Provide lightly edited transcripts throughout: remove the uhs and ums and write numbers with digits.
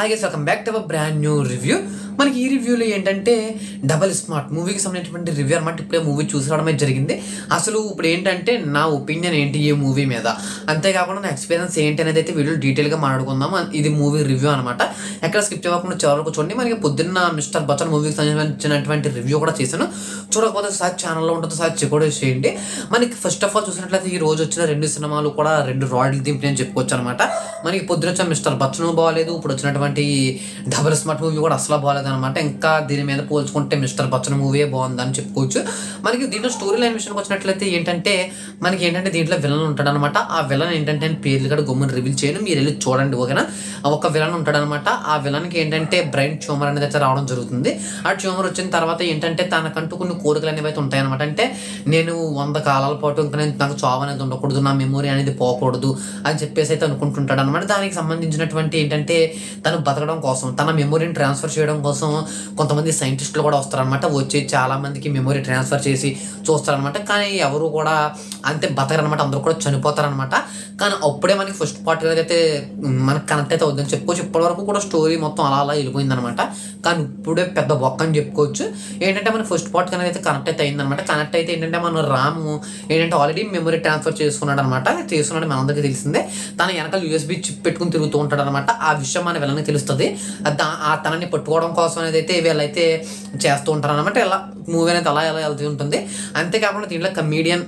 Hi guys, welcome back to our brand new review. మనకి ఈ రివ్యూలో ఏంటంటే డబల్ స్మార్ట్ మూవీకి సంబంధించినటువంటి రివ్యూ అనమాట. ఇప్పుడే మూవీ చూసి రావడమే జరిగింది. అసలు ఇప్పుడు ఏంటంటే నా ఒపీనియన్ ఏంటి ఈ మూవీ మీద, అంతేకాకుండా నా ఎక్స్పీరియన్స్ ఏంటి అనేది అయితే వీడియో డీటెయిల్గా మాట్లాడుకుందాం. ఇది మూవీ రివ్యూ అనమాట. ఎక్కడ స్కిప్ చేయకుండా చివరకు చూడండి. మనకి పొద్దున్న మిస్టర్ బచ్చన్ మూవీకి సంబంధించినటువంటి రివ్యూ కూడా చేశాను. చూడకపోతే సార్ ఛానల్లో ఉంటుంది, సార్ చెక్ కూడా చేయండి. మనకి ఫస్ట్ ఆఫ్ ఆల్ చూసినట్లయితే ఈ రోజు వచ్చిన 2 సినిమాలు కూడా 2 రాయల్ దింపు నేను చెప్పుకోవచ్చు అనమాట. మనకి పొద్దున వచ్చిన మిస్టర్ బచ్చన్ బాగాలేదు, ఇప్పుడు వచ్చినటువంటి డబల్ స్మార్ట్ మూవీ కూడా అసలు బాగాలేదు అనమాట. ఇంకా దీని మీద పోల్చుకుంటే మిస్టర్ బచ్చన్ మూవీ బాగుందని చెప్పుకోవచ్చు. మనకి దీంట్లో స్టోరీ లైన్ విషయానికి వచ్చినట్లయితే ఏంటంటే దీంట్లో విలన్ ఉంటాడు అనమాట. ఆ విలన్ ఏంటంటే పేర్లు కూడా గమ్ముని రివీల్ చేయను, మీరు వెళ్ళి చూడండి ఓకేనా. ఒక విలన్ ఉంటాడు అనమాట. ఆ విలన్కి ఏంటంటే బ్రెయిన్ ట్యూమర్ అనేది అయితే రావడం జరుగుతుంది. ఆ ట్యూమర్ వచ్చిన తర్వాత ఏంటంటే తనకంటూ కొన్ని కోరికలు అనేవి అయితే ఉంటాయి అనమాట. అంటే నేను 100 కాలాల పాటు ఇంకా నాకు చావు అనేది ఉండకూడదు, నా మెమొరీ అనేది పోకూడదు అని చెప్పేసి అయితే అనుకుంటుంటాడు అనమాట. దానికి సంబంధించినటువంటి ఏంటంటే తను బతకడం కోసం, తన మెమొరీని ట్రాన్స్ఫర్ చేయడం కోసం కొంతమంది సైంటిస్టులు కూడా వస్తారనమాట. వచ్చి చాలా మందికి మెమొరీ ట్రాన్స్ఫర్ చేసి చూస్తారనమాట. కానీ ఎవరు కూడా అంతే బతకరనమాట, అందరూ కూడా చనిపోతారనమాట. కానీ అప్పుడే మనకి ఫస్ట్ పార్ట్ అయితే మనకి కనెక్ట్ అయితే అవుతుందని చెప్పుకోవచ్చు. ఇప్పటి వరకు కూడా స్టోరీ మొత్తం అలా వెళ్ళిపోయిందనమాట. కానీ ఇప్పుడే పెద్ద బొక్క అని చెప్పుకోవచ్చు. ఏంటంటే మనకి ఫస్ట్ పార్ట్ కనేది అయితే కనెక్ట్ అయితే అయిందనమాట. కనెక్ట్ అయితే ఏంటంటే మన రాము ఏంటంటే ఆల్రెడీ మెమొరీ ట్రాన్స్ఫర్ చేసుకున్నాడు అనమాట. చేసుకున్నాడు మనందరికీ తెలిసిందే. తన వెనకాల USB చిప్ పెట్టుకుని తిరుగుతూ ఉంటాడు అనమాట. ఆ విషయం మన వీళ్ళని తెలుస్తుంది. తనని పట్టుకోవడం కోసం అనేది అయితే వీళ్ళైతే చేస్తూ ఉంటారు అనమాట. ఇలా మూవీ అనేది అలా వెళ్తూ ఉంటుంది. అంతేకాకుండా దీంట్లో కమీడియన్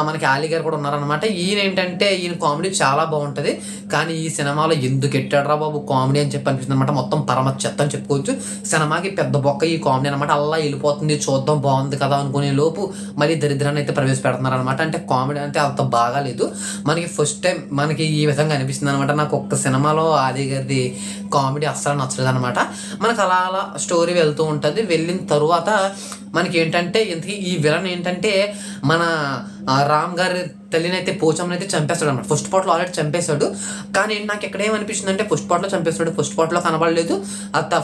మనకి ఆలీ గారు కూడా ఉన్నారనమాట. ఈయన కామెడీ చాలా బాగుంటుంది. కానీ ఈ సినిమాలో ఎందుకు ఎట్టాడరా బాబు కామెడీ అని చెప్పి అనిపిస్తుంది అనమాట. మొత్తం పరమ చెత్త అని చెప్పుకోవచ్చు. సినిమాకి పెద్ద బొక్క ఈ కామెడీ అనమాట. అలా వెళ్ళిపోతుంది, చూద్దాం బాగుంది కదా అనుకునే లోపు మళ్ళీ దరిద్రాన్ని అయితే ప్రవేశపెడుతున్నారు అనమాట. అంటే కామెడీ అంటే అంత బాగాలేదు. మనకి ఫస్ట్ టైం మనకి ఈ విధంగా అనిపిస్తుంది అనమాట. నాకు ఒక్క సినిమాలో ఆలీ గారిది కామెడీ అస్సలు నచ్చలేదు అనమాట. మనకు అలా స్టోరీ వెళ్తూ ఉంటుంది. వెళ్ళిన తరువాత మనకి ఏంటంటే ఇంతకీ ఈ విలన్ ఏంటంటే మన రామ్ గారి తల్లిని అయితే పోచమ్మని అయితే చంపేస్తాడు అనమాట. ఫస్ట్ పార్ట్లో ఆల్రెడీ చంపేశాడు. కానీ నాకు ఎక్కడ ఏమనిపిస్తుంది అంటే ఫస్ట్ పార్ట్లో చంపేస్తాడు, ఫస్ట్ పార్ట్లో కనబడలేదు.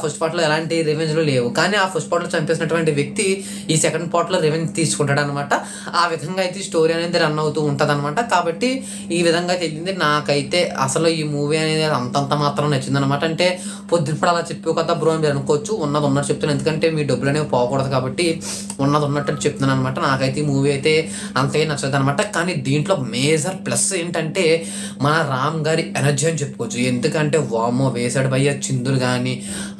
ఫస్ట్ పార్ట్లో ఎలాంటి రివెంజ్లు లేవు. కానీ ఆ ఫస్ట్ పార్ట్లో చంపేసినటువంటి వ్యక్తి ఈ సెకండ్ పార్ట్లో రివెంజ్ తీసుకుంటాడు అనమాట. ఆ విధంగా అయితే స్టోరీ అనేది రన్ అవుతూ ఉంటుంది అనమాట. కాబట్టి ఈ విధంగా తెలిసింది. నాకైతే అసలు ఈ మూవీ అనేది అంతంత మాత్రం నచ్చింది అనమాట. అంటే పొద్దున్నప్పుడు అలా చెప్పావు కదా బ్రో అని మీరు అనుకోవచ్చు. ఉన్నది ఉన్నట్టు చెప్తున్నాను, ఎందుకంటే మీ డబ్బులు అనేవి పోకూడదు కాబట్టి ఉన్నది ఉన్నట్టు చెప్తున్నాను అనమాట. నాకైతే ఈ మూవీ అయితే అంతగా నచ్చదు అనమాట. కానీ దీంట్లో మేజర్ ప్లస్ ఏంటంటే మన రామ్ గారి ఎనర్జీ అని చెప్పుకోవచ్చు. ఎందుకంటే వామ్మో వేసాడు భయ్య చిందులు కానీ,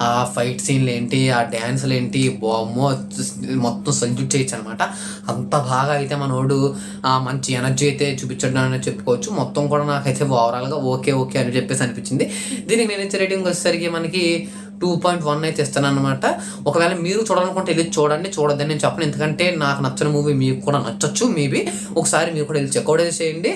ఆ ఫైట్ సీన్లు ఏంటి, ఆ డ్యాన్సులు ఏంటి, వామ్మో మొత్తం సల్యూట్ చేయొచ్చు అనమాట. అంత బాగా అయితే మనోడు మంచి ఎనర్జీ అయితే చూపించడం అని చెప్పుకోవచ్చు. మొత్తం కూడా నాకైతే ఓవరాల్గా ఓకే అని చెప్పేసి అనిపించింది. దీనికి నేను ఇచ్చే రేటింగ్ వచ్చేసరికి మనకి 2.1 అయితే ఇస్తాను అనమాట. ఒకవేళ మీరు చూడాలనుకుంటే వెళ్ళి చూడొద్దని నేను చెప్పను, ఎందుకంటే నాకు నచ్చిన మూవీ మీకు కూడా నచ్చచ్చు. మేబీ ఒకసారి మీరు కూడా వెళ్ళి చెక్అవుట్ చేయండి.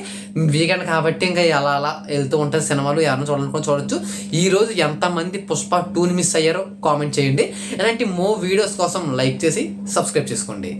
వీకెండ్ కాబట్టి ఇంకా అలా వెళ్తూ ఉంటుంది సినిమాలు. ఎవరైనా చూడాలనుకుంటే చూడొచ్చు. ఈరోజు ఎంతమంది పుష్ప 2ని మిస్ అయ్యారో కామెంట్ చేయండి. ఇలాంటి వీడియోస్ కోసం లైక్ చేసి సబ్స్క్రైబ్ చేసుకోండి.